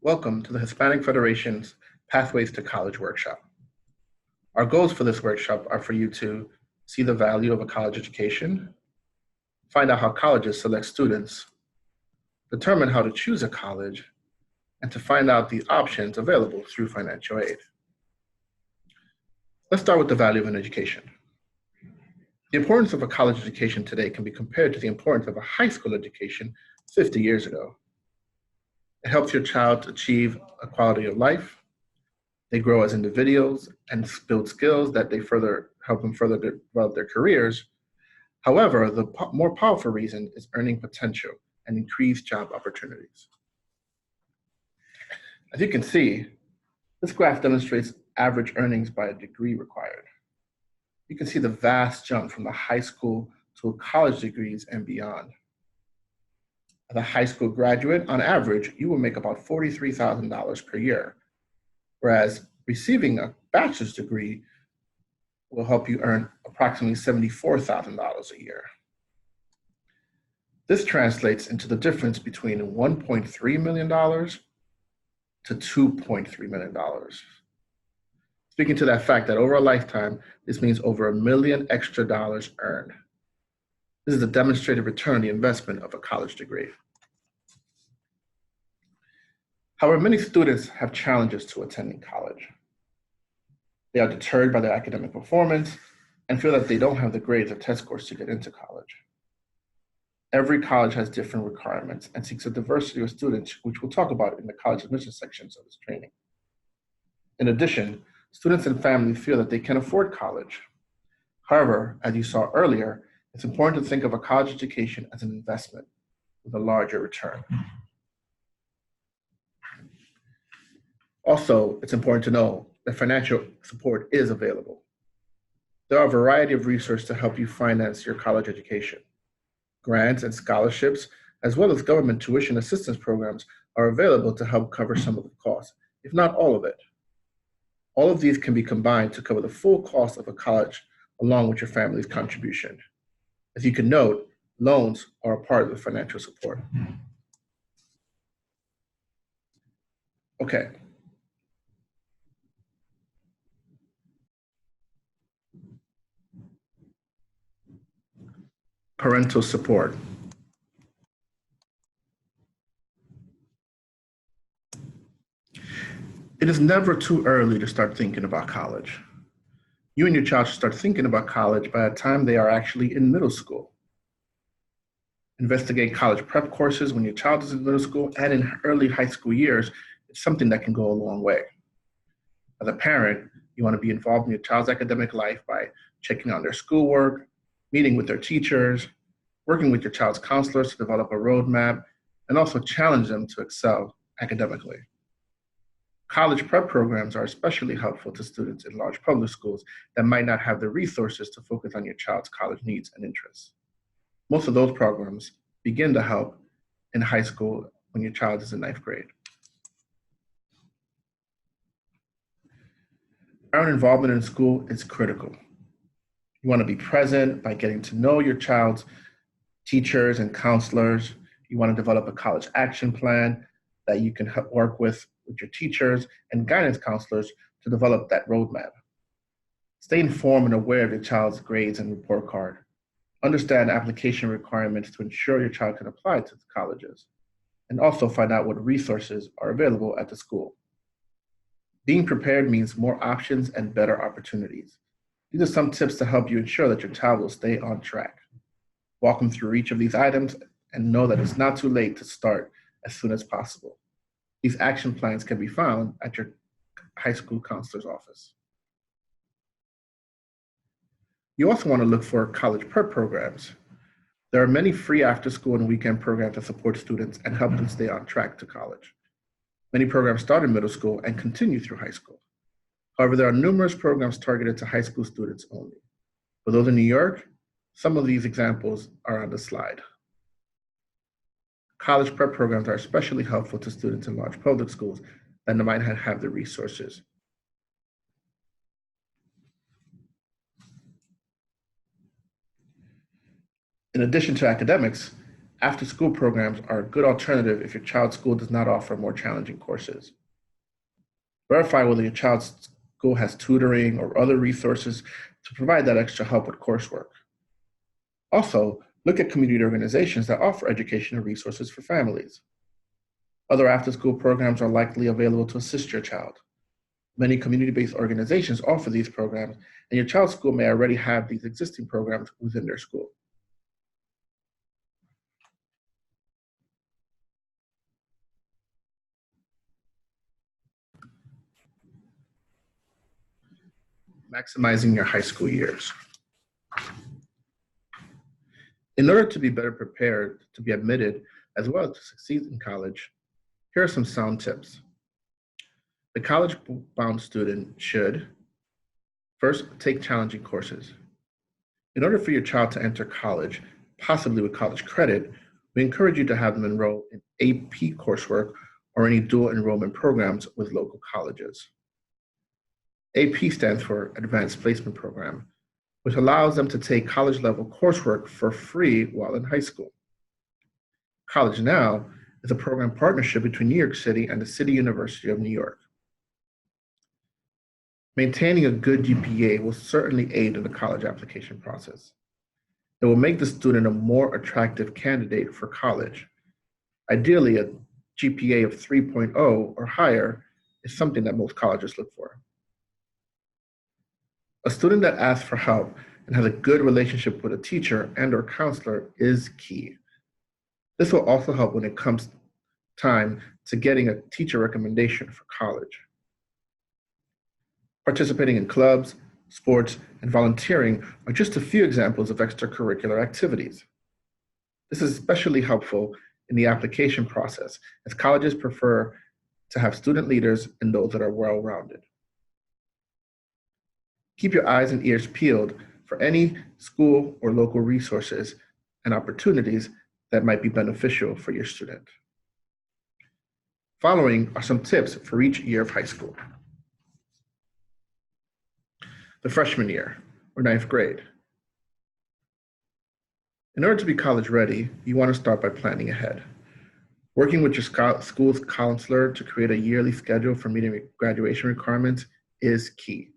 Welcome to the Hispanic Federation's Pathways to College workshop. Our goals for this workshop are for you to see the value of a college education, find out how colleges select students, determine how to choose a college, and to find out the options available through financial aid. Let's start with the value of an education. The importance of a college education today can be compared to the importance of a high school education 50 years ago. It helps your child achieve a quality of life. They grow as individuals and build skills that they help them further develop their careers. However, the more powerful reason is earning potential and increased job opportunities. As you can see, this graph demonstrates average earnings by a degree required. You can see the vast jump from the high school to college degrees and beyond. As a high school graduate, on average, you will make about $43,000 per year, whereas receiving a bachelor's degree will help you earn approximately $74,000 a year. This translates into the difference between $1.3 million to $2.3 million. Speaking to that fact that over a lifetime, this means over $1 million extra dollars earned. This is a demonstrated return on the investment of a college degree. However, many students have challenges to attending college. They are deterred by their academic performance and feel that they don't have the grades or test scores to get into college. Every college has different requirements and seeks a diversity of students, which we'll talk about in the college admissions sections of this training. In addition, students and families feel that they can afford college. However, as you saw earlier, it's important to think of a college education as an investment with a larger return. Also, it's important to know that financial support is available. There are a variety of resources to help you finance your college education. Grants and scholarships, as well as government tuition assistance programs, are available to help cover some of the costs, if not all of it. All of these can be combined to cover the full cost of a college along with your family's contribution. As you can note, loans are a part of the financial support. Okay. Parental support. It is never too early to start thinking about college. You and your child should start thinking about college by the time they are actually in middle school. Investigate college prep courses when your child is in middle school and in early high school years. It's something that can go a long way. As a parent, you want to be involved in your child's academic life by checking on their schoolwork, meeting with their teachers, working with your child's counselors to develop a roadmap, and also challenge them to excel academically. College prep programs are especially helpful to students in large public schools that might not have the resources to focus on your child's college needs and interests. Most of those programs begin to help in high school when your child is in ninth grade. Parent involvement in school is critical. You want to be present by getting to know your child's teachers and counselors. You want to develop a college action plan that you can work with your teachers and guidance counselors to develop that roadmap. Stay informed and aware of your child's grades and report card. Understand application requirements to ensure your child can apply to the colleges, and also find out what resources are available at the school. Being prepared means more options and better opportunities. These are some tips to help you ensure that your child will stay on track. Walk them through each of these items and know that it's not too late to start as soon as possible. These action plans can be found at your high school counselor's office. You also want to look for college prep programs. There are many free after-school and weekend programs that support students and help them stay on track to college. Many programs start in middle school and continue through high school. However, there are numerous programs targeted to high school students only. For those in New York, some of these examples are on the slide. College prep programs are especially helpful to students in large public schools that might not have the resources. In addition to academics, After-school programs are a good alternative if your child's school does not offer more challenging courses. Verify whether your child's school has tutoring or other resources to provide that extra help with coursework. Also, look at community organizations that offer educational resources for families. Other after-school programs are likely available to assist your child. Many community-based organizations offer these programs, and your child's school may already have these existing programs within their school. Maximizing your high school years. In order to be better prepared to be admitted as well as to succeed in college, here are some sound tips. The college-bound student should first take challenging courses. In order for your child to enter college, possibly with college credit, we encourage you to have them enroll in AP coursework or any dual enrollment programs with local colleges. AP stands for Advanced Placement Program, which allows them to take college-level coursework for free while in high school. College Now is a program partnership between New York City and the City University of New York. Maintaining a good GPA will certainly aid in the college application process. It will make the student a more attractive candidate for college. Ideally, a GPA of 3.0 or higher is something that most colleges look for. A student that asks for help and has a good relationship with a teacher and/or counselor is key. This will also help when it comes time to getting a teacher recommendation for college. Participating in clubs, sports, and volunteering are just a few examples of extracurricular activities. This is especially helpful in the application process, as colleges prefer to have student leaders and those that are well-rounded. Keep your eyes and ears peeled for any school or local resources and opportunities that might be beneficial for your student. Following are some tips for each year of high school. The freshman year, or ninth grade. In order to be college ready, you want to start by planning ahead. Working with your school's counselor to create a yearly schedule for meeting graduation requirements is key.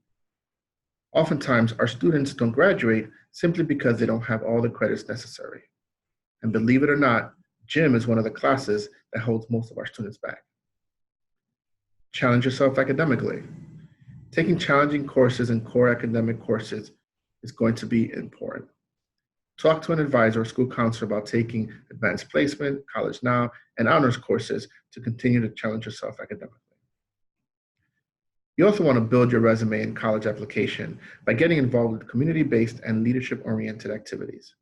Oftentimes, our students don't graduate simply because they don't have all the credits necessary. And believe it or not, gym is one of the classes that holds most of our students back. Challenge yourself academically. Taking challenging courses and core academic courses is going to be important. Talk to an advisor or school counselor about taking advanced placement, College Now, and honors courses to continue to challenge yourself academically. You also want to build your resume and college application by getting involved with community-based and leadership-oriented activities.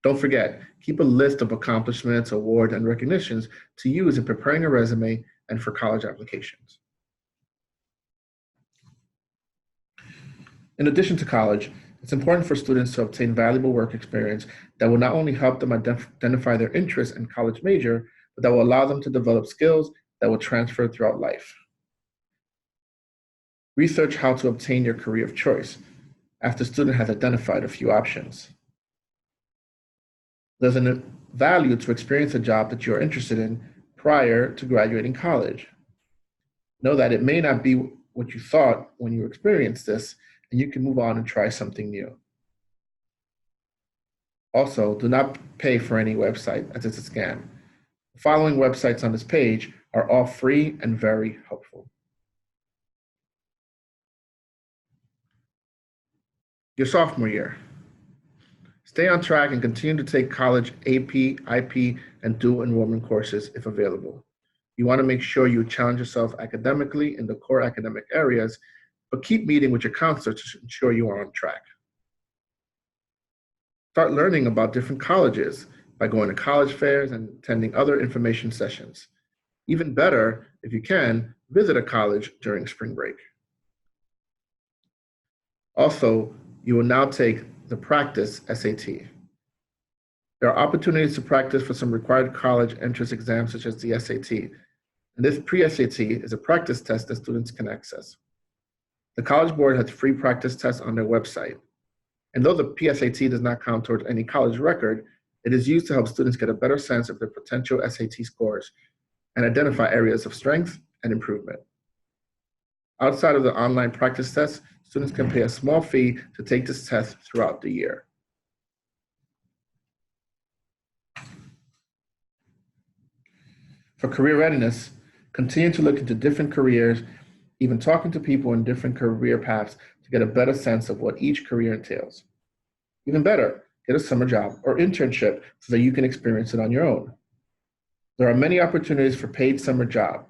Don't forget, keep a list of accomplishments, awards, and recognitions to use in preparing a resume and for college applications. In addition to college, it's important for students to obtain valuable work experience that will not only help them identify their interests and college major, but that will allow them to develop skills that will transfer throughout life. Research how to obtain your career of choice after the student has identified a few options. There's a value to experience a job that you're interested in prior to graduating college. Know that it may not be what you thought when you experienced this, and you can move on and try something new. Also, do not pay for any website as it's a scam. The following websites on this page are all free and very helpful. Your sophomore year. Stay on track and continue to take college AP, IP, and dual enrollment courses if available. You want to make sure you challenge yourself academically in the core academic areas, but keep meeting with your counselor to ensure you are on track. Start learning about different colleges by going to college fairs and attending other information sessions. Even better, if you can, visit a college during spring break. Also, you will now take the practice SAT. There are opportunities to practice for some required college entrance exams such as the SAT. And this pre-SAT is a practice test that students can access. The College Board has free practice tests on their website. And though the PSAT does not count towards any college record, It is used to help students get a better sense of their potential SAT scores and identify areas of strength and improvement. Outside of the online practice tests, students can pay a small fee to take this test throughout the year. For career readiness, continue to look into different careers, even talking to people in different career paths to get a better sense of what each career entails. Even better, get a summer job or internship so that you can experience it on your own. There are many opportunities for paid summer jobs.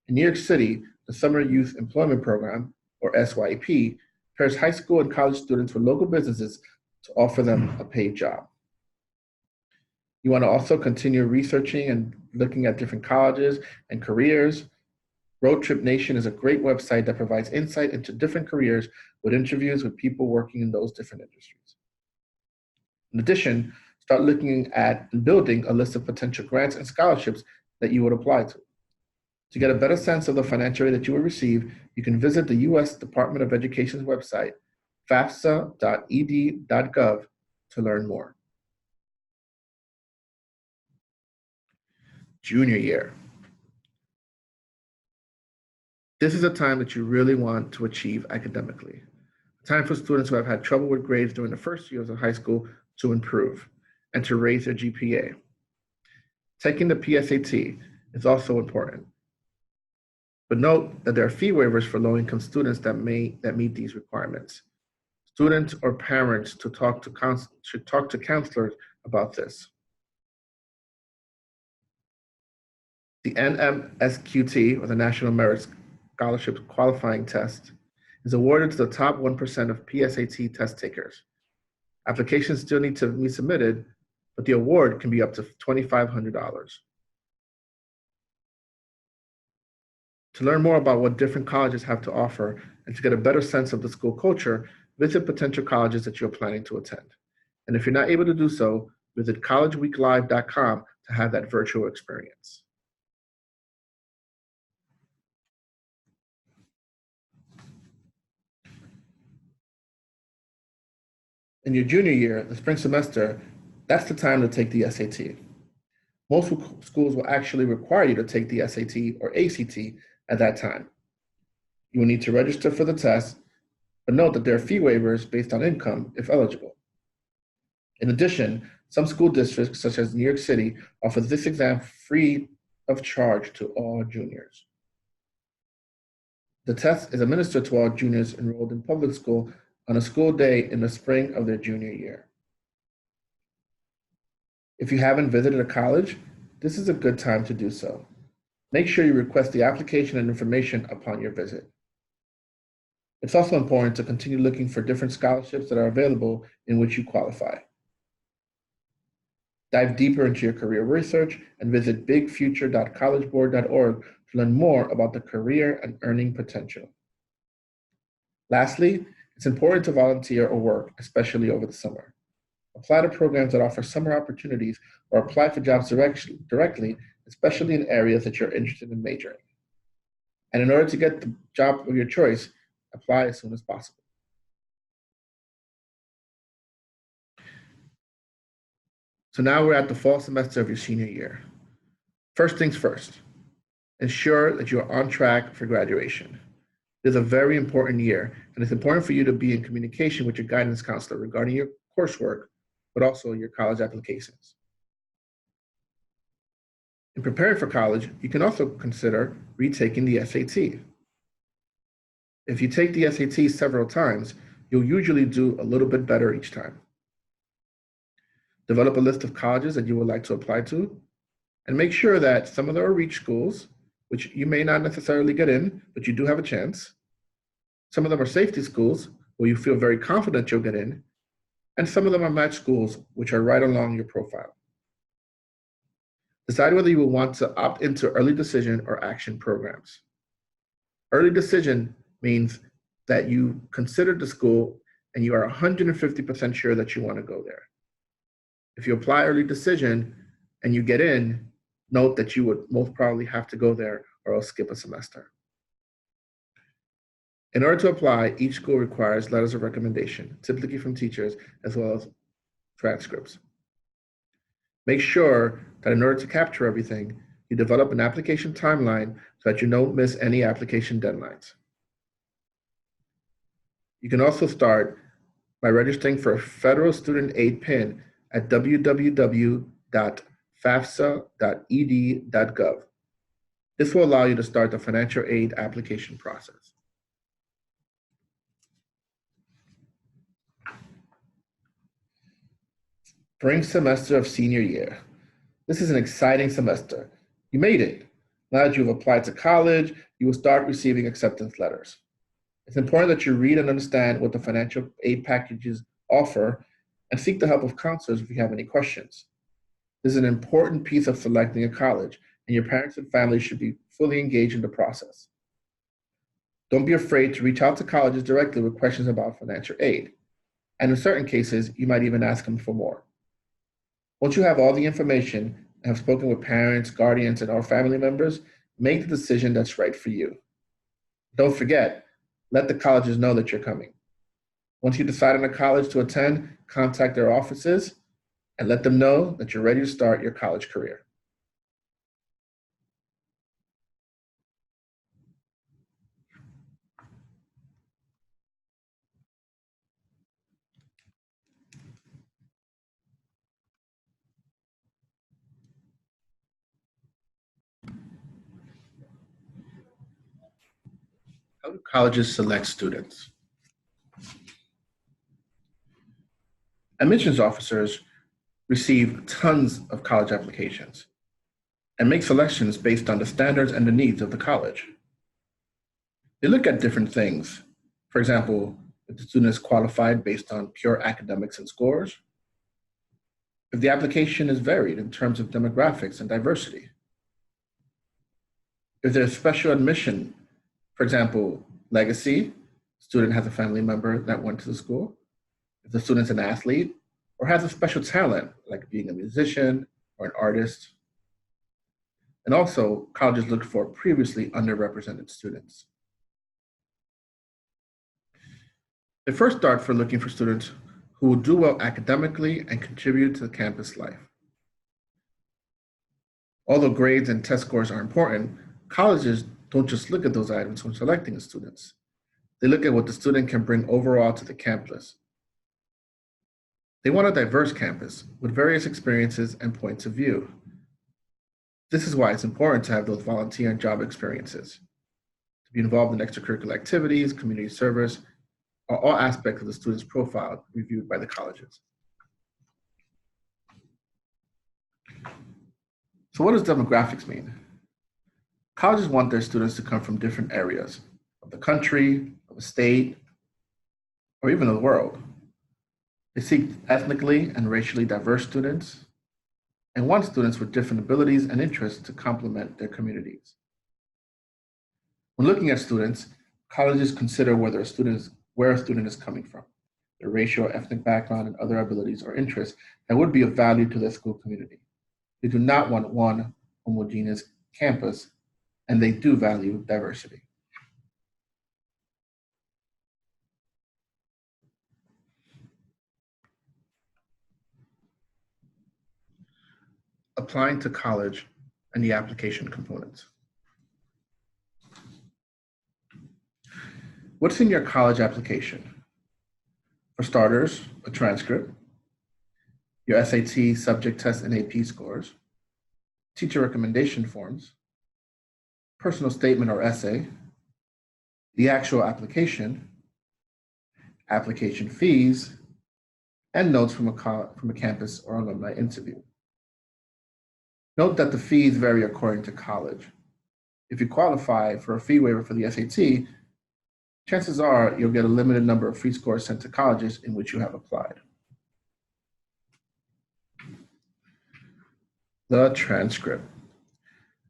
In New York City, the Summer Youth Employment Program, or SYEP, pairs high school and college students with local businesses to offer them a paid job. You want to also continue researching and looking at different colleges and careers. Road Trip Nation is a great website that provides insight into different careers with interviews with people working in those different industries. In addition, start looking at and building a list of potential grants and scholarships that you would apply to. To get a better sense of the financial aid that you will receive, you can visit the U.S. Department of Education's website, fafsa.ed.gov, to learn more. Junior year. This is a time that you really want to achieve academically. A time for students who have had trouble with grades during the first years of high school to improve and to raise their GPA. Taking the PSAT is also important. But note that there are fee waivers for low-income students that meet these requirements. Students or parents should talk to counselors about this. The NMSQT, or the National Merit Scholarship Qualifying Test, is awarded to the top 1% of PSAT test takers. Applications still need to be submitted, but the award can be up to $2,500. To learn more about what different colleges have to offer and to get a better sense of the school culture, visit potential colleges that you're planning to attend. And if you're not able to do so, visit collegeweeklive.com to have that virtual experience. In your junior year, the spring semester, that's the time to take the SAT. Most schools will actually require you to take the SAT or ACT at that time. You will need to register for the test, but note that there are fee waivers based on income if eligible. In addition, some school districts, such as New York City, offer this exam free of charge to all juniors. The test is administered to all juniors enrolled in public school on a school day in the spring of their junior year. If you haven't visited a college, this is a good time to do so. Make sure you request the application and information upon your visit. It's also important to continue looking for different scholarships that are available in which you qualify. Dive deeper into your career research and visit bigfuture.collegeboard.org to learn more about the career and earning potential. Lastly, it's important to volunteer or work, especially over the summer. Apply to programs that offer summer opportunities or apply for jobs directly, especially in areas that you're interested in majoring. And in order to get the job of your choice, apply as soon as possible. So now we're at the fall semester of your senior year. First things first, ensure that you are on track for graduation. It is a very important year, and it's important for you to be in communication with your guidance counselor regarding your coursework, but also your college applications. In preparing for college, you can also consider retaking the SAT. If you take the SAT several times, you'll usually do a little bit better each time. Develop a list of colleges that you would like to apply to, and make sure that some of them are reach schools, which you may not necessarily get in, but you do have a chance. Some of them are safety schools, where you feel very confident you'll get in, and some of them are match schools, which are right along your profile. Decide whether you will want to opt into early decision or action programs. Early decision means that you considered the school and you are 150% sure that you want to go there. If you apply early decision and you get in, note that you would most probably have to go there or else skip a semester. In order to apply, each school requires letters of recommendation, typically from teachers, as well as transcripts. Make sure that in order to capture everything, you develop an application timeline so that you don't miss any application deadlines. You can also start by registering for a federal student aid PIN at www.fafsa.ed.gov. This will allow you to start the financial aid application process. Spring semester of senior year. This is an exciting semester. You made it. Now that you've applied to college, you will start receiving acceptance letters. It's important that you read and understand what the financial aid packages offer and seek the help of counselors if you have any questions. This is an important piece of selecting a college, and your parents and family should be fully engaged in the process. Don't be afraid to reach out to colleges directly with questions about financial aid. And in certain cases, you might even ask them for more. Once you have all the information and have spoken with parents, guardians, and our family members, make the decision that's right for you. Don't forget, let the colleges know that you're coming. Once you decide on a college to attend, contact their offices and let them know that you're ready to start your college career. How do colleges select students? Admissions officers receive tons of college applications and make selections based on the standards and the needs of the college. They look at different things. For example, if the student is qualified based on pure academics and scores, if the application is varied in terms of demographics and diversity, if there's special admission, for example, legacy, student has a family member that went to the school, if the student's an athlete, or has a special talent, like being a musician or an artist. And also, colleges look for previously underrepresented students. They first start for looking for students who will do well academically and contribute to the campus life. Although grades and test scores are important, colleges don't just look at those items when selecting the students. They look at what the student can bring overall to the campus. They want a diverse campus with various experiences and points of view. This is why it's important to have those volunteer and job experiences. To be involved in extracurricular activities, community service, are all aspects of the student's profile reviewed by the colleges. So what does demographics mean? Colleges want their students to come from different areas of the country, of a state, or even of the world. They seek ethnically and racially diverse students and want students with different abilities and interests to complement their communities. When looking at students, colleges consider where a student is coming from, their racial or ethnic background, and other abilities or interests that would be of value to their school community. They do not want one homogeneous campus, and they do value diversity. Applying to college and the application components. What's in your college application? For starters, a transcript, your SAT, subject test, and AP scores, teacher recommendation forms, personal statement or essay, the actual application, application fees, and notes from a campus or alumni interview. Note that the fees vary according to college. If you qualify for a fee waiver for the SAT, chances are you'll get a limited number of free scores sent to colleges in which you have applied. The transcript.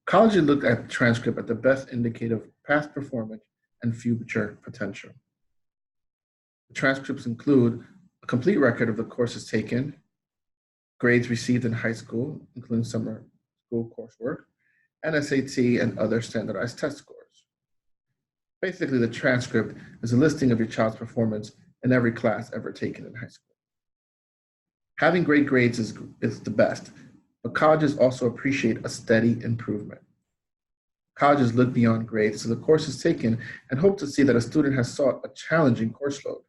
Colleges look at the transcript as the best indicator of past performance and future potential. The transcripts include a complete record of the courses taken, grades received in high school, including summer school coursework, and SAT and other standardized test scores. Basically, the transcript is a listing of your child's performance in every class ever taken in high school. Having great grades is the best, but colleges also appreciate a steady improvement. Colleges look beyond grades to the courses taken and hope to see that a student has sought a challenging course load.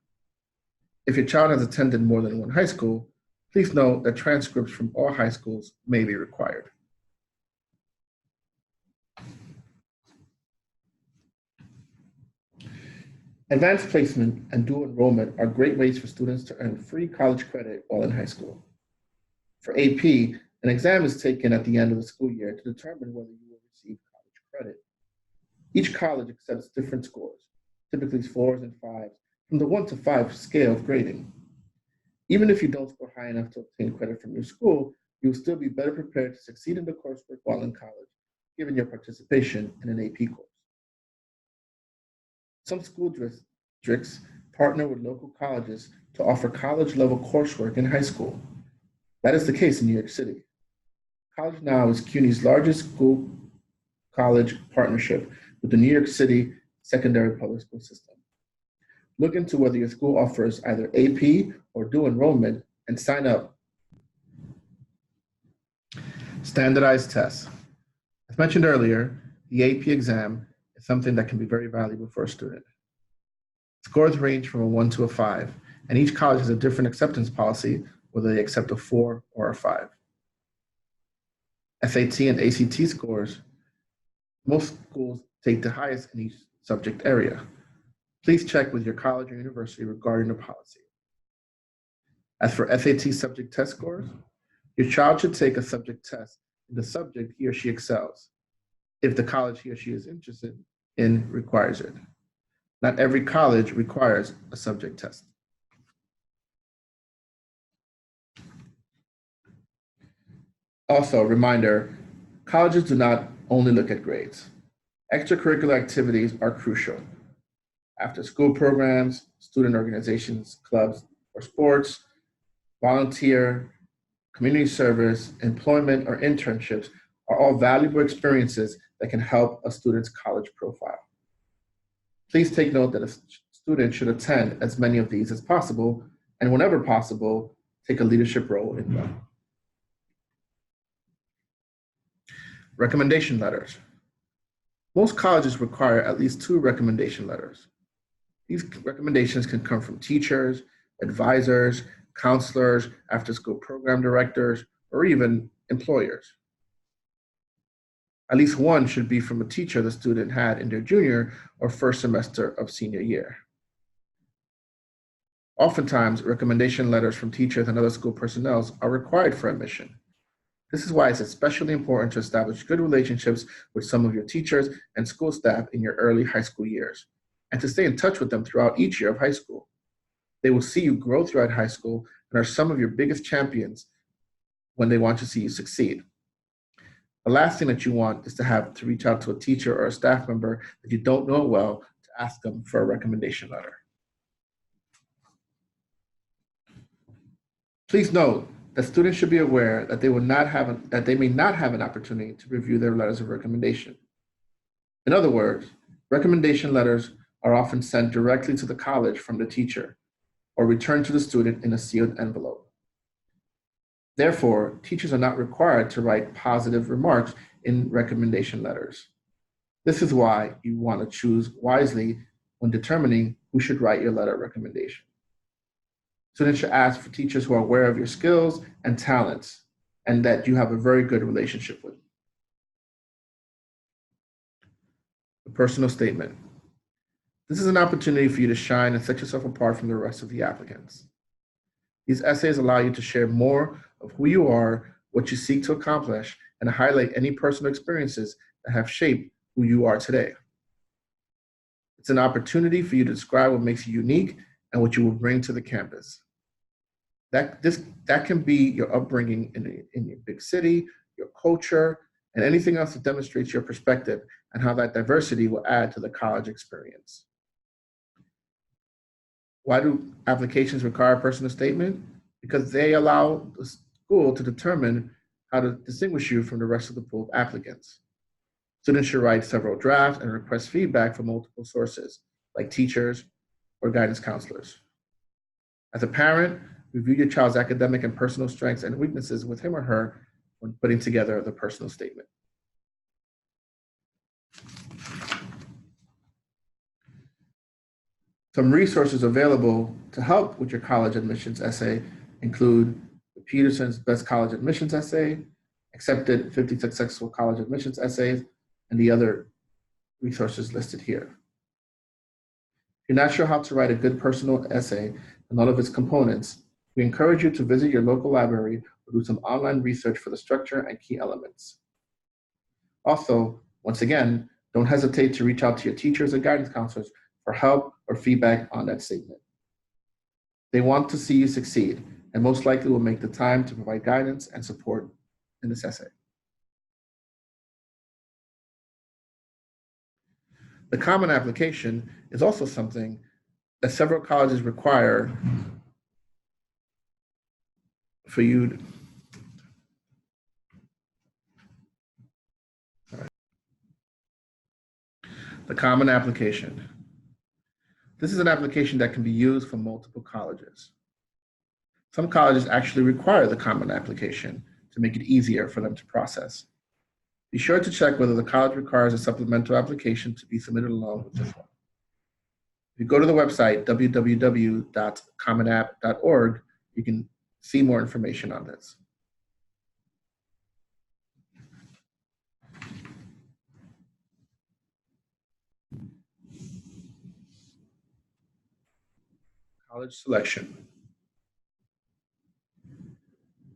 If your child has attended more than one high school, please note that transcripts from all high schools may be required. Advanced placement and dual enrollment are great ways for students to earn free college credit while in high school. For AP, an exam is taken at the end of the school year to determine whether you will receive college credit. Each college accepts different scores, typically 4s and 5s, from the 1 to 5 scale of grading. Even if you don't score high enough to obtain credit from your school, you will still be better prepared to succeed in the coursework while in college, given your participation in an AP course. Some school districts partner with local colleges to offer college-level coursework in high school. That is the case in New York City. College Now is CUNY's largest school-college partnership with the New York City secondary public school system. Look into whether your school offers either AP or dual enrollment and sign up. Standardized tests. As mentioned earlier, the AP exam is something that can be very valuable for a student. Scores range from a 1 to a 5, and each college has a different acceptance policy, whether they accept a 4 or a 5. SAT and ACT scores, most schools take the highest in each subject area. Please check with your college or university regarding the policy. As for SAT subject test scores, your child should take a subject test in the subject he or she excels, if the college he or she is interested in requires it. Not every college requires a subject test. Also, a reminder, colleges do not only look at grades. Extracurricular activities are crucial. After-school programs, student organizations, clubs, or sports, volunteer, community service, employment, or internships are all valuable experiences that can help a student's college profile. Please take note that a student should attend as many of these as possible, and whenever possible, take a leadership role in them. Recommendation letters. Most colleges require at least 2 recommendation letters. These recommendations can come from teachers, advisors, counselors, after-school program directors, or even employers. At least one should be from a teacher the student had in their junior or first semester of senior year. Oftentimes, recommendation letters from teachers and other school personnel are required for admission. This is why it's especially important to establish good relationships with some of your teachers and school staff in your early high school years, and to stay in touch with them throughout each year of high school. They will see you grow throughout high school and are some of your biggest champions when they want to see you succeed. The last thing that you want is to have to reach out to a teacher or a staff member that you don't know well to ask them for a recommendation letter. Please note that students should be aware that they may not have an opportunity to review their letters of recommendation. In other words, recommendation letters are often sent directly to the college from the teacher or returned to the student in a sealed envelope. Therefore, teachers are not required to write positive remarks in recommendation letters. This is why you want to choose wisely when determining who should write your letter of recommendation. Students should ask for teachers who are aware of your skills and talents and that you have a very good relationship with. The personal statement. This is an opportunity for you to shine and set yourself apart from the rest of the applicants. These essays allow you to share more of who you are, what you seek to accomplish, and highlight any personal experiences that have shaped who you are today. It's an opportunity for you to describe what makes you unique and what you will bring to the campus. That can be your upbringing in your big city, your culture, and anything else that demonstrates your perspective and how that diversity will add to the college experience. Why do applications require a personal statement? Because they allow the school to determine how to distinguish you from the rest of the pool of applicants. Students should write several drafts and request feedback from multiple sources, like teachers or guidance counselors. As a parent, review your child's academic and personal strengths and weaknesses with him or her when putting together the personal statement. Some resources available to help with your college admissions essay include Peterson's Best College Admissions Essay, Accepted 50 Successful College Admissions Essays, and the other resources listed here. If you're not sure how to write a good personal essay and all of its components, we encourage you to visit your local library or do some online research for the structure and key elements. Also, once again, don't hesitate to reach out to your teachers and guidance counselors for help or feedback on that statement. They want to see you succeed and most likely will make the time to provide guidance and support in this essay. The Common Application is also something that several colleges require for you to, the Common Application. This is an application that can be used for multiple colleges. Some colleges actually require the Common Application to make it easier for them to process. Be sure to check whether the college requires a supplemental application to be submitted along with this one. If you go to the website, www.commonapp.org, you can see more information on this. College selection.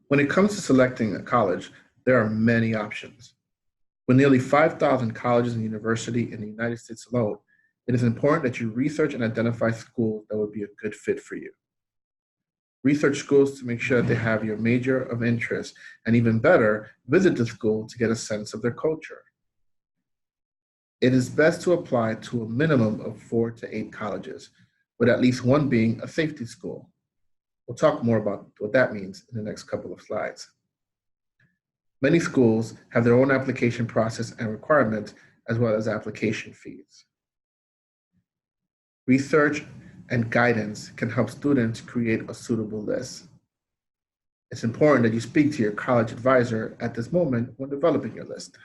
When it comes to selecting a college, there are many options. With nearly 5,000 colleges and universities in the United States alone, it is important that you research and identify schools that would be a good fit for you. Research schools to make sure that they have your major of interest, and even better, visit the school to get a sense of their culture. It is best to apply to a minimum of 4 to 8 colleges, with at least one being a safety school. We'll talk more about what that means in the next couple of slides. Many schools have their own application process and requirements, as well as application fees. Research and guidance can help students create a suitable list. It's important that you speak to your college advisor at this moment when developing your list.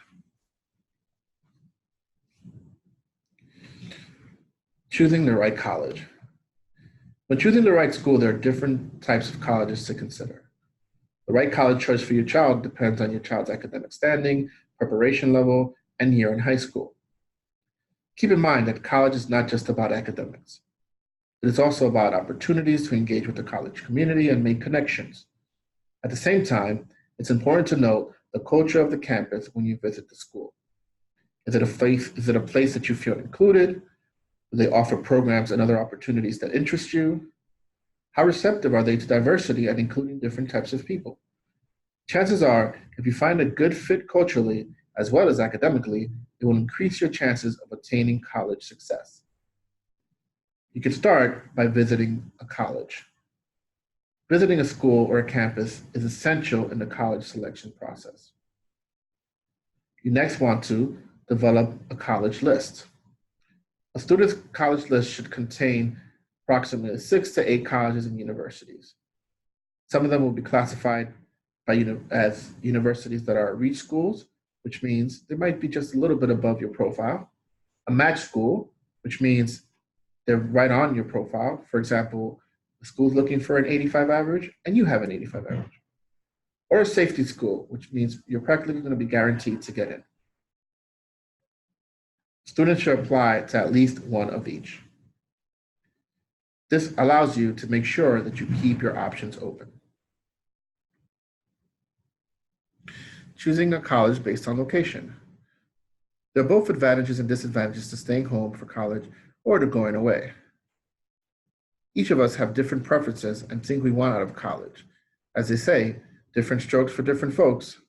Choosing the right college. When choosing the right school, there are different types of colleges to consider. The right college choice for your child depends on your child's academic standing, preparation level, and year in high school. Keep in mind that college is not just about academics. It is also about opportunities to engage with the college community and make connections. At the same time, it's important to note the culture of the campus when you visit the school. Is it a place that you feel included? Do they offer programs and other opportunities that interest you? How receptive are they to diversity and including different types of people? Chances are, if you find a good fit culturally as well as academically, it will increase your chances of attaining college success. You can start by visiting a college. Visiting a school or a campus is essential in the college selection process. You next want to develop a college list. A student's college list should contain approximately 6 to 8 colleges and universities. Some of them will be classified as universities that are reach schools, which means they might be just a little bit above your profile. A match school, which means they're right on your profile. For example, the school's looking for an 85 average and you have an 85 average. Or a safety school, which means you're practically going to be guaranteed to get in. Students should apply to at least one of each. This allows you to make sure that you keep your options open. Choosing a college based on location. There are both advantages and disadvantages to staying home for college or to going away. Each of us have different preferences and things we want out of college. As they say, different strokes for different folks.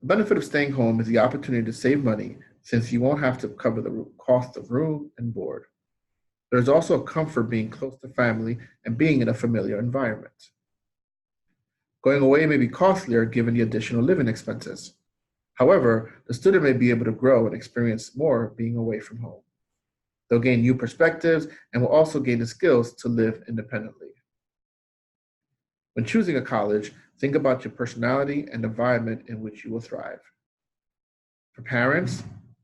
The benefit of staying home is the opportunity to save money since you won't have to cover the cost of room and board. There's also a comfort being close to family and being in a familiar environment. Going away may be costlier given the additional living expenses. However, the student may be able to grow and experience more being away from home. They'll gain new perspectives and will also gain the skills to live independently. When choosing a college, Think about your personality and environment in which you will thrive. For parents,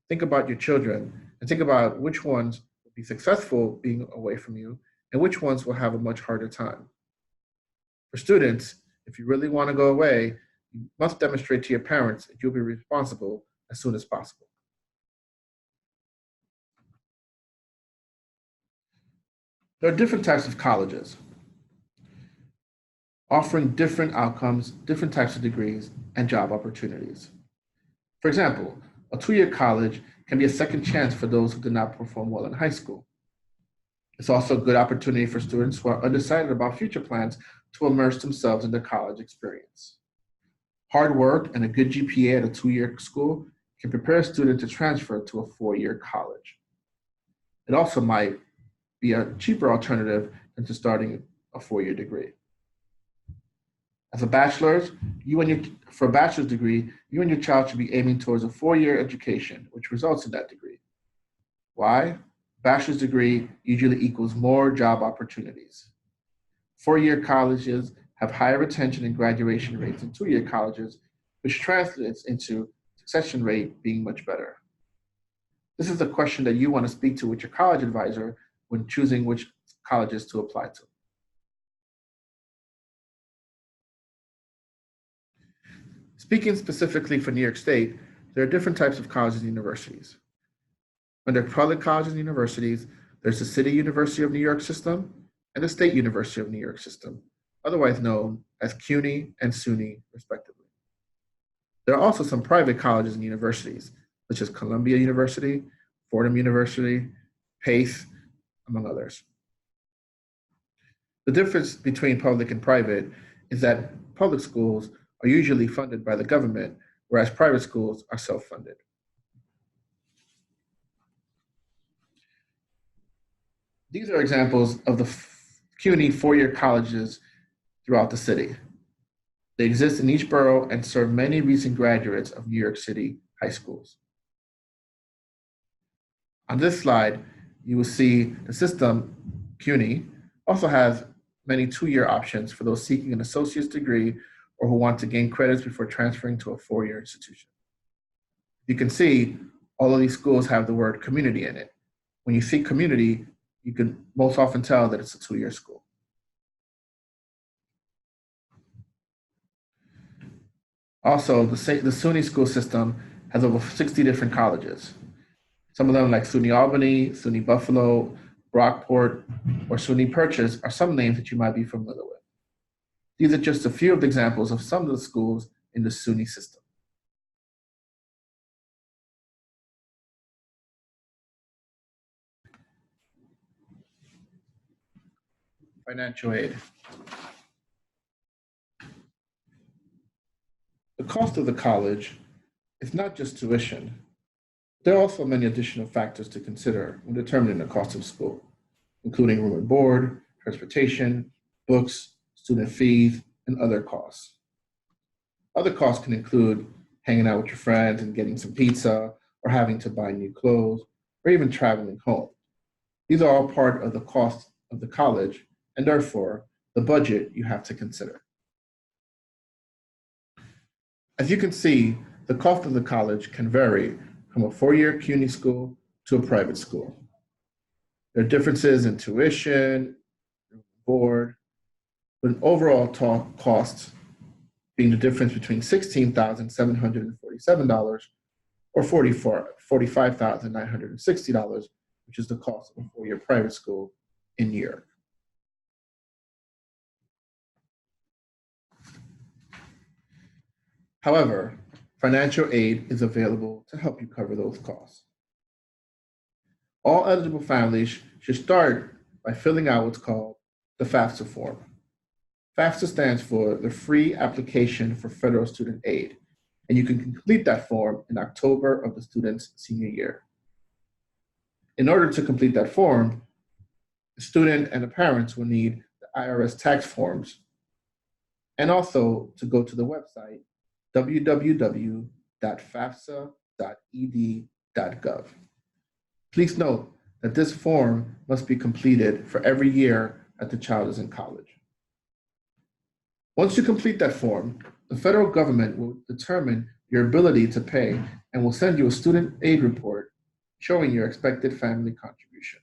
think about your children and think about which ones will be successful being away from you and which ones will have a much harder time. For students, if you really want to go away, you must demonstrate to your parents that you'll be responsible as soon as possible. There are different types of colleges offering different outcomes, different types of degrees, and job opportunities. For example, a 2-year college can be a second chance for those who did not perform well in high school. It's also a good opportunity for students who are undecided about future plans to immerse themselves in the college experience. Hard work and a good GPA at a 2-year school can prepare a student to transfer to a 4-year college. It also might be a cheaper alternative than to starting a 4-year degree. As a for a bachelor's degree, you and your child should be aiming towards a 4-year education, which results in that degree. Why? Bachelor's degree usually equals more job opportunities. 4-year colleges have higher retention and graduation rates than 2-year colleges, which translates into succession rate being much better. This is the question that you want to speak to with your college advisor when choosing which colleges to apply to. Speaking specifically for New York State, there are different types of colleges and universities. Under public colleges and universities, there's the City University of New York system and the State University of New York system, otherwise known as CUNY and SUNY, respectively. There are also some private colleges and universities, such as Columbia University, Fordham University, Pace, among others. The difference between public and private is that public schools are usually funded by the government, whereas private schools are self-funded. These are examples of the CUNY 4-year colleges throughout the city. They exist in each borough and serve many recent graduates of New York City high schools. On this slide, you will see the system, CUNY, also has many 2-year options for those seeking an associate's degree or who want to gain credits before transferring to a 4-year institution. You can see all of these schools have the word community in it. When you see community, you can most often tell that it's a 2-year school. Also, the SUNY school system has over 60 different colleges. Some of them, like SUNY Albany, SUNY Buffalo, Brockport, or SUNY Purchase, are some names that you might be familiar with. These are just a few of the examples of some of the schools in the SUNY system. Financial aid. The cost of the college is not just tuition. There are also many additional factors to consider when determining the cost of school, including room and board, transportation, books, student fees, and other costs. Other costs can include hanging out with your friends and getting some pizza, or having to buy new clothes, or even traveling home. These are all part of the cost of the college, and therefore the budget you have to consider. As you can see, the cost of the college can vary from a 4-year CUNY school to a private school. There are differences in tuition, board, but an overall cost being the difference between $16,747 or $45,960, which is the cost of a 4-year private school in New York. However, financial aid is available to help you cover those costs. All eligible families should start by filling out what's called the FAFSA form. FAFSA stands for the Free Application for Federal Student Aid, and you can complete that form in October of the student's senior year. In order to complete that form, the student and the parents will need the IRS tax forms, and also to go to the website www.fafsa.ed.gov. Please note that this form must be completed for every year that the child is in college. Once you complete that form, the federal government will determine your ability to pay and will send you a student aid report showing your expected family contribution.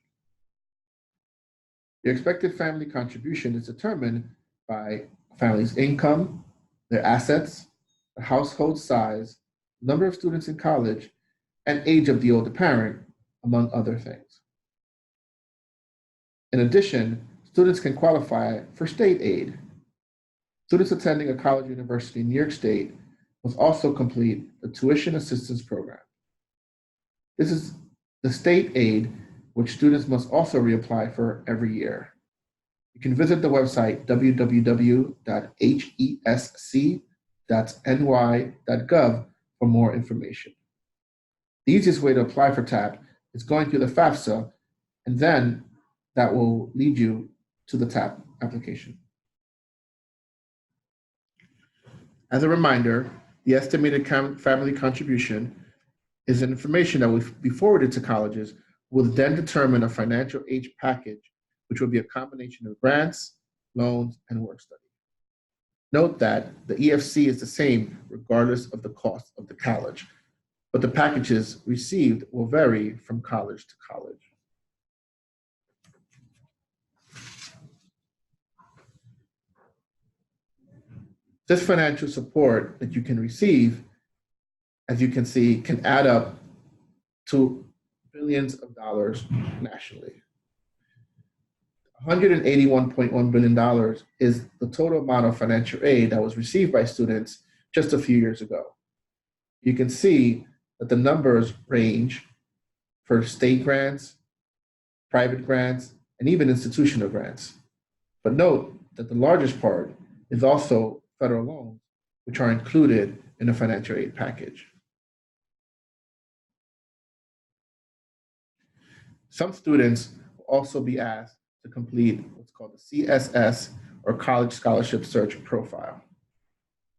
Your expected family contribution is determined by a family's income, their assets, the household size, number of students in college, and age of the older parent, among other things. In addition, students can qualify for state aid. Students attending a college or university in New York State must also complete the Tuition Assistance Program. This is the state aid which students must also reapply for every year. You can visit the website www.hesc.ny.gov for more information. The easiest way to apply for TAP is going through the FAFSA, and then that will lead you to the TAP application. As a reminder, the estimated family contribution is information that will be forwarded to colleges who will then determine a financial aid package, which will be a combination of grants, loans, and work study. Note that the EFC is the same regardless of the cost of the college, but the packages received will vary from college to college. This financial support that you can receive, as you can see, can add up to billions of dollars nationally. $181.1 billion is the total amount of financial aid that was received by students just a few years ago. You can see that the numbers range for state grants, private grants, and even institutional grants. But note that the largest part is also federal loans, which are included in the financial aid package. Some students will also be asked to complete what's called the CSS, or College Scholarship Search Profile.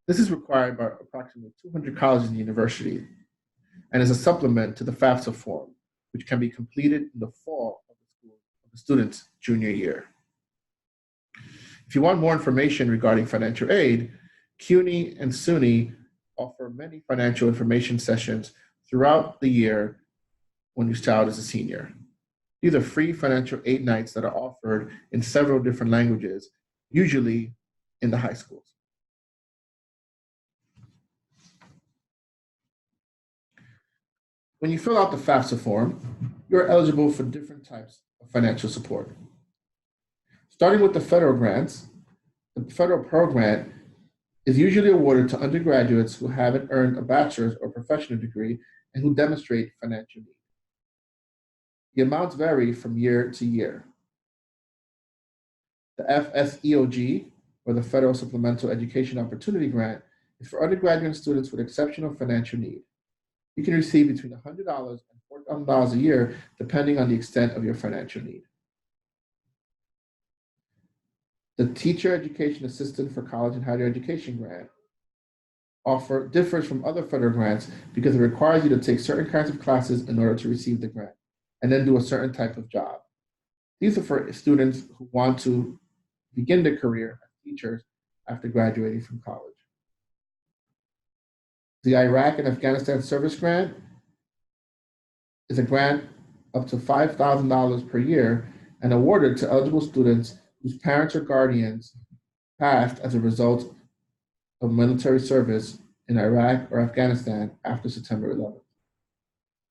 This is required by approximately 200 colleges and universities and is a supplement to the FAFSA form, which can be completed in the fall of the student's junior year. If you want more information regarding financial aid, CUNY and SUNY offer many financial information sessions throughout the year when your child is a senior. These are free financial aid nights that are offered in several different languages, usually in the high schools. When you fill out the FAFSA form, you're eligible for different types of financial support. Starting with the federal grants, the federal Pell Grant is usually awarded to undergraduates who haven't earned a bachelor's or professional degree and who demonstrate financial need. The amounts vary from year to year. The FSEOG, or the Federal Supplemental Education Opportunity Grant, is for undergraduate students with exceptional financial need. You can receive between $100 and $4,000 a year, depending on the extent of your financial need. The Teacher Education Assistant for College and Higher Education Grant differs from other federal grants because it requires you to take certain kinds of classes in order to receive the grant, and then do a certain type of job. These are for students who want to begin their career as teachers after graduating from college. The Iraq and Afghanistan Service Grant is a grant up to $5,000 per year and awarded to eligible students whose parents or guardians passed as a result of military service in Iraq or Afghanistan after September 11th.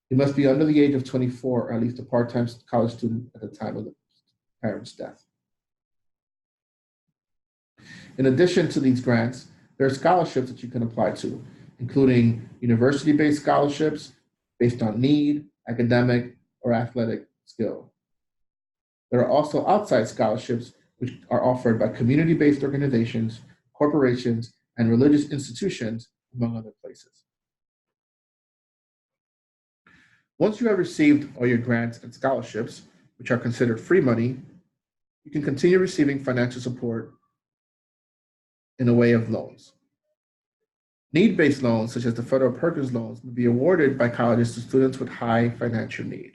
You must be under the age of 24 or at least a part-time college student at the time of the parent's death. In addition to these grants, there are scholarships that you can apply to, including university-based scholarships based on need, academic, or athletic skill. There are also outside scholarships which are offered by community-based organizations, corporations, and religious institutions, among other places. Once you have received all your grants and scholarships, which are considered free money, you can continue receiving financial support in a way of loans. Need-based loans, such as the federal Perkins loans, will be awarded by colleges to students with high financial need.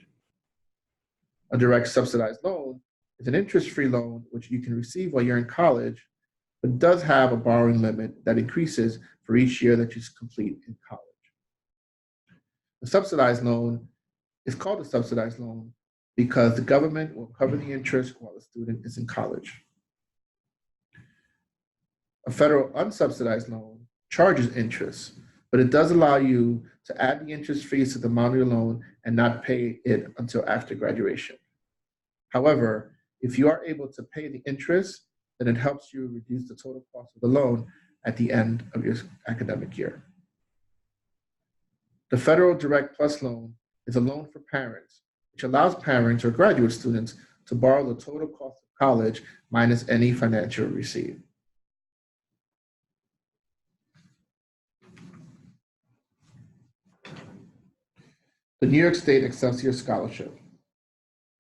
A direct subsidized loan is an interest-free loan which you can receive while you're in college, but it does have a borrowing limit that increases for each year that you complete in college. The subsidized loan is called a subsidized loan because the government will cover the interest while the student is in college. A federal unsubsidized loan charges interest, but it does allow you to add the interest fees to the amount of your loan and not pay it until after graduation. However, if you are able to pay the interest, then it helps you reduce the total cost of the loan at the end of your academic year. The Federal Direct Plus loan is a loan for parents, which allows parents or graduate students to borrow the total cost of college minus any financial receipt. The New York State Excelsior Scholarship.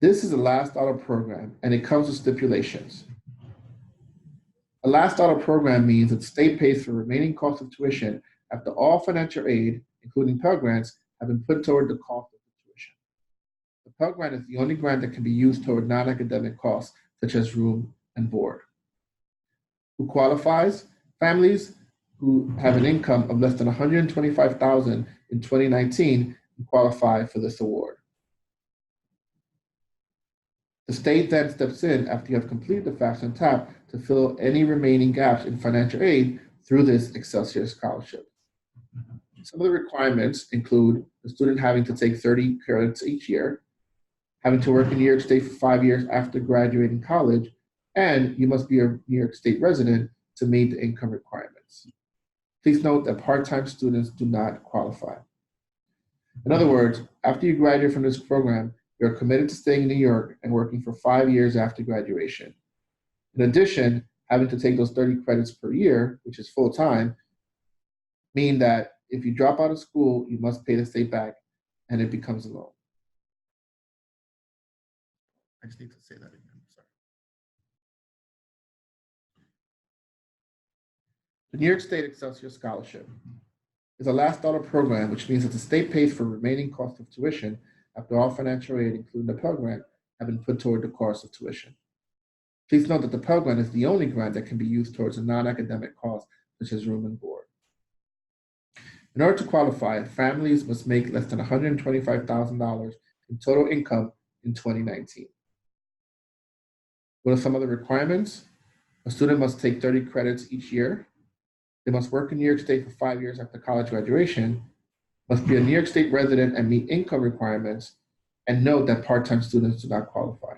This is a last dollar program, and it comes with stipulations. A last dollar program means that the state pays for the remaining cost of tuition after all financial aid, including Pell Grants, have been put toward the cost of the tuition. The Pell Grant is the only grant that can be used toward non-academic costs, such as room and board. Who qualifies? Families who have an income of less than $125,000 in 2019 and qualify for this award. The state then steps in after you have completed the FAFSA TAP to fill any remaining gaps in financial aid through this Excelsior Scholarship. Some of the requirements include the student having to take 30 credits each year, having to work in New York State for 5 years after graduating college, and you must be a New York State resident to meet the income requirements. Please note that part-time students do not qualify. In other words, after you graduate from this program, you're committed to staying in New York and working for 5 years after graduation. In addition, having to take those 30 credits per year, which is full-time, mean that if you drop out of school, you must pay the state back and it becomes a loan. I just need to say that again, sorry. The New York State Excelsior Scholarship is a last dollar program, which means that the state pays for remaining cost of tuition after all financial aid, including the Pell Grant, have been put toward the cost of tuition. Please note that the Pell Grant is the only grant that can be used towards a non-academic cost, such as room and board. In order to qualify, families must make less than $125,000 in total income in 2019. What are some of the requirements? A student must take 30 credits each year. They must work in New York State for 5 years after college graduation, must be a New York State resident and meet income requirements, and note that part-time students do not qualify.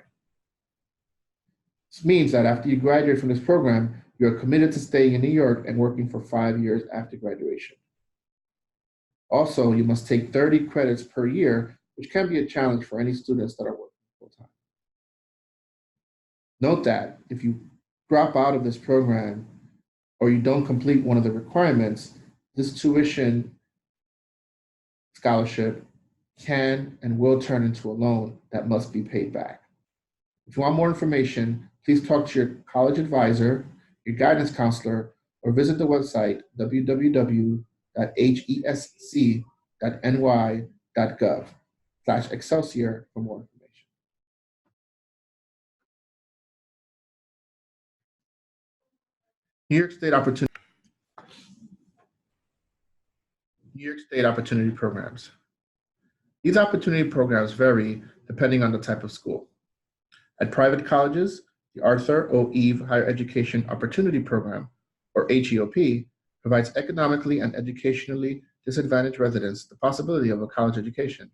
This means that after you graduate from this program, you are committed to staying in New York and working for 5 years after graduation. Also, you must take 30 credits per year, which can be a challenge for any students that are working full-time. Note that if you drop out of this program or you don't complete one of the requirements, this tuition scholarship can and will turn into a loan that must be paid back. If you want more information, please talk to your college advisor, your guidance counselor, or visit the website www.hesc.ny.gov/Excelsior for more information. New York State Opportunity Programs. These opportunity programs vary depending on the type of school. At private colleges, the Arthur O. Eve Higher Education Opportunity Program, or HEOP, provides economically and educationally disadvantaged residents the possibility of a college education.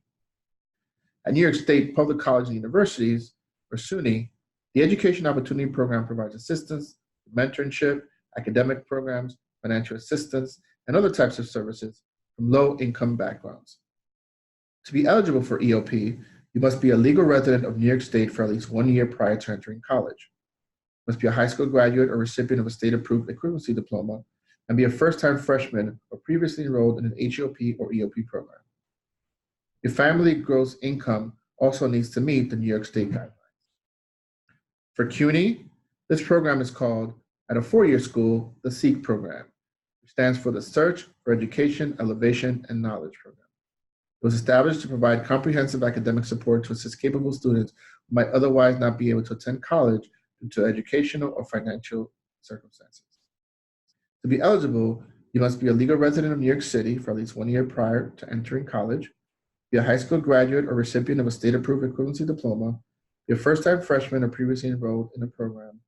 At New York State Public Colleges and Universities, or SUNY, the Education Opportunity Program provides assistance, mentorship, academic programs, financial assistance, and other types of services from low-income backgrounds. To be eligible for EOP, you must be a legal resident of New York State for at least 1 year prior to entering college. You must be a high school graduate or recipient of a state-approved equivalency diploma, and be a first-time freshman or previously enrolled in an HEOP or EOP program. Your family gross income also needs to meet the New York State guidelines. For CUNY, this program is called, at a 4-year school, the SEEK program, which stands for the Search for Education, Elevation, and Knowledge program. It was established to provide comprehensive academic support to assist capable students who might otherwise not be able to attend college due to educational or financial circumstances. To be eligible, you must be a legal resident of New York City for at least 1 year prior to entering college, be a high school graduate or recipient of a state-approved equivalency diploma, be a first-time freshman or previously enrolled in a program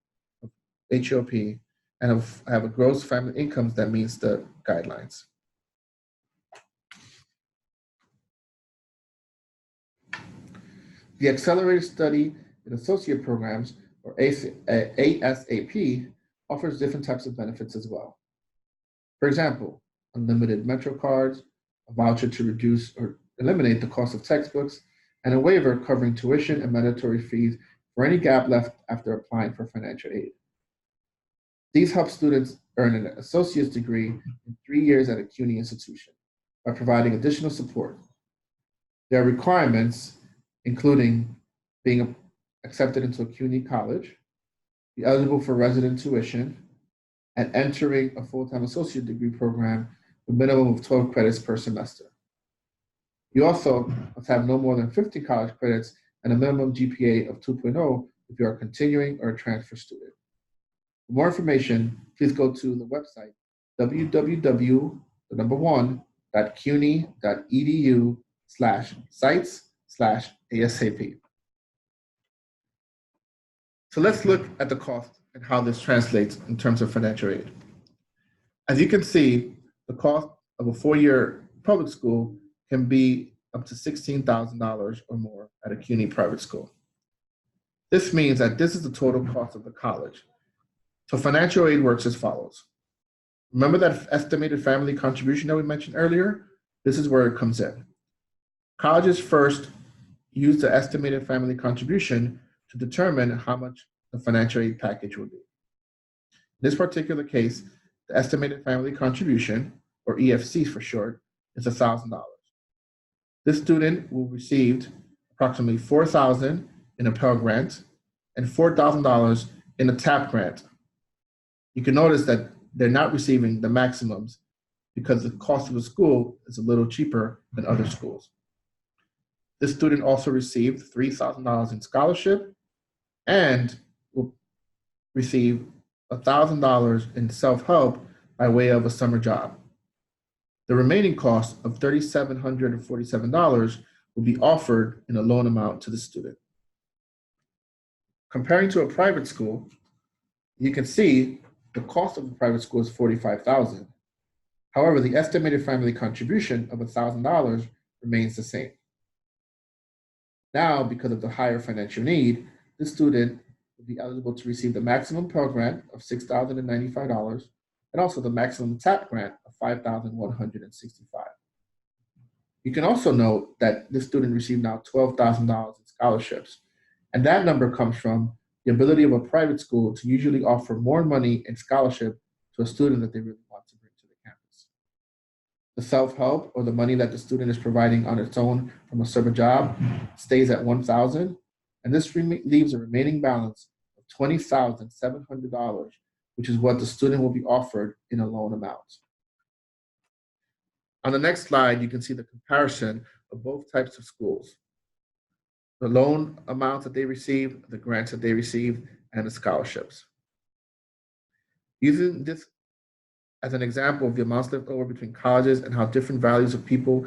of HOP, and have a gross family income that meets the guidelines. The Accelerated Study in Associate Programs, or ASAP, offers different types of benefits as well. For example, unlimited Metro cards, a voucher to reduce or eliminate the cost of textbooks, and a waiver covering tuition and mandatory fees for any gap left after applying for financial aid. These help students earn an associate's degree in 3 years at a CUNY institution by providing additional support. There are requirements, including being accepted into a CUNY college, be eligible for resident tuition, and entering a full-time associate degree program with a minimum of 12 credits per semester. You also must have no more than 50 college credits and a minimum GPA of 2.0 if you are continuing or a transfer student. For more information, please go to the website www.cuny.edu/sites/ASAP. So let's look at the cost and how this translates in terms of financial aid. As you can see, the cost of a 4-year public school can be up to $16,000 or more at a CUNY private school. This means that this is the total cost of the college. So financial aid works as follows. Remember that estimated family contribution that we mentioned earlier? This is where it comes in. Colleges first use the estimated family contribution to determine how much the financial aid package will be. In this particular case, the estimated family contribution, or EFC for short, is $1,000. This student will receive approximately $4,000 in a Pell Grant and $4,000 in a TAP grant. You can notice that they're not receiving the maximums because the cost of the school is a little cheaper than other schools. This student also received $3,000 in scholarship and will receive $1,000 in self-help by way of a summer job. The remaining cost of $3,747 will be offered in a loan amount to the student. Comparing to a private school, you can see the cost of the private school is $45,000. However, the estimated family contribution of $1,000 remains the same. Now, because of the higher financial need, the student will be eligible to receive the maximum Pell Grant of $6,095 and also the maximum TAP grant of $5,165. You can also note that this student received now $12,000 in scholarships, and that number comes from the ability of a private school to usually offer more money in scholarship to a student that they really want to bring to the campus. The self-help, or the money that the student is providing on its own from a summer job, stays at $1,000, and this leaves a remaining balance of $20,700, which is what the student will be offered in a loan amount. On the next slide, you can see the comparison of both types of schools: the loan amounts that they receive, the grants that they receive, and the scholarships. Using this as an example of the amounts left over between colleges and how different values of people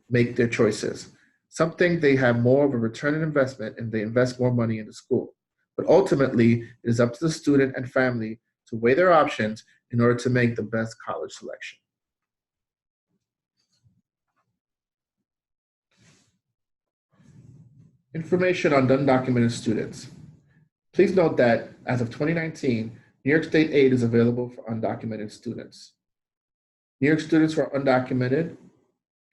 make their choices. Some think they have more of a return on investment and they invest more money in the school. But ultimately, it is up to the student and family to weigh their options in order to make the best college selection. Information on undocumented students. Please note that as of 2019, New York State aid is available for undocumented students. New York students who are undocumented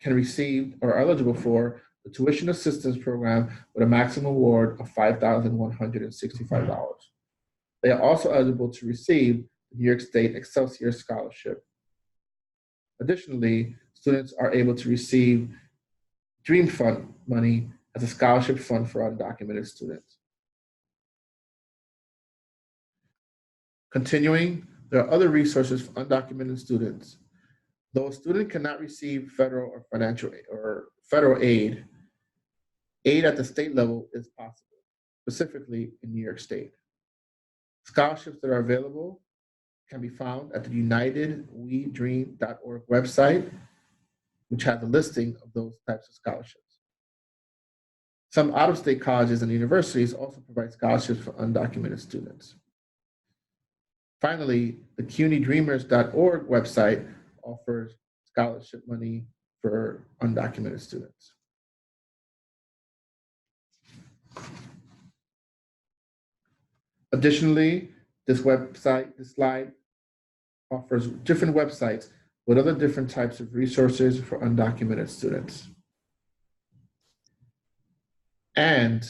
can receive or are eligible for the Tuition Assistance Program with a maximum award of $5,165. They are also eligible to receive the New York State Excelsior Scholarship. Additionally, students are able to receive Dream Fund money as a scholarship fund for undocumented students. Continuing, there are other resources for undocumented students. Though a student cannot receive federal or federal aid, aid at the state level is possible, specifically in New York State. Scholarships that are available can be found at the unitedwedream.org website, which has a listing of those types of scholarships. Some out-of-state colleges and universities also provide scholarships for undocumented students. Finally, the CUNYDreamers.org website offers scholarship money for undocumented students. Additionally, this slide offers different websites with other different types of resources for undocumented students. And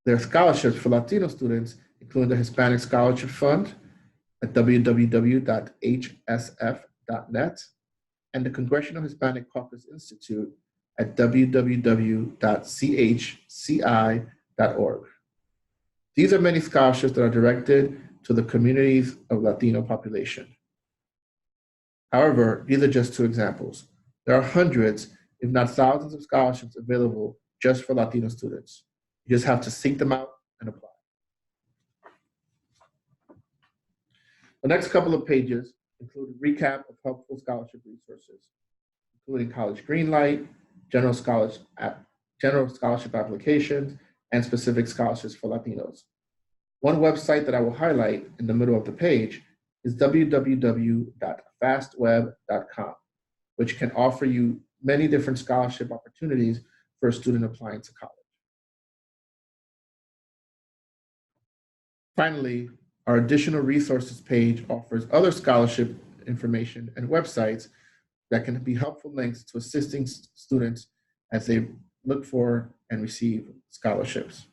there are scholarships for Latino students, including the Hispanic Scholarship Fund at www.hsf.net and the Congressional Hispanic Caucus Institute at www.chci.org. These are many scholarships that are directed to the communities of Latino population. However, these are just two examples. There are hundreds, if not thousands, of scholarships available just for Latino students. You just have to seek them out and apply. The next couple of pages include a recap of helpful scholarship resources, including College Greenlight, general scholarship applications, and specific scholarships for Latinos. One website that I will highlight in the middle of the page is www.fastweb.com, which can offer you many different scholarship opportunities for a student applying to college. Finally, our additional resources page offers other scholarship information and websites that can be helpful links to assisting students as they look for and receive scholarships.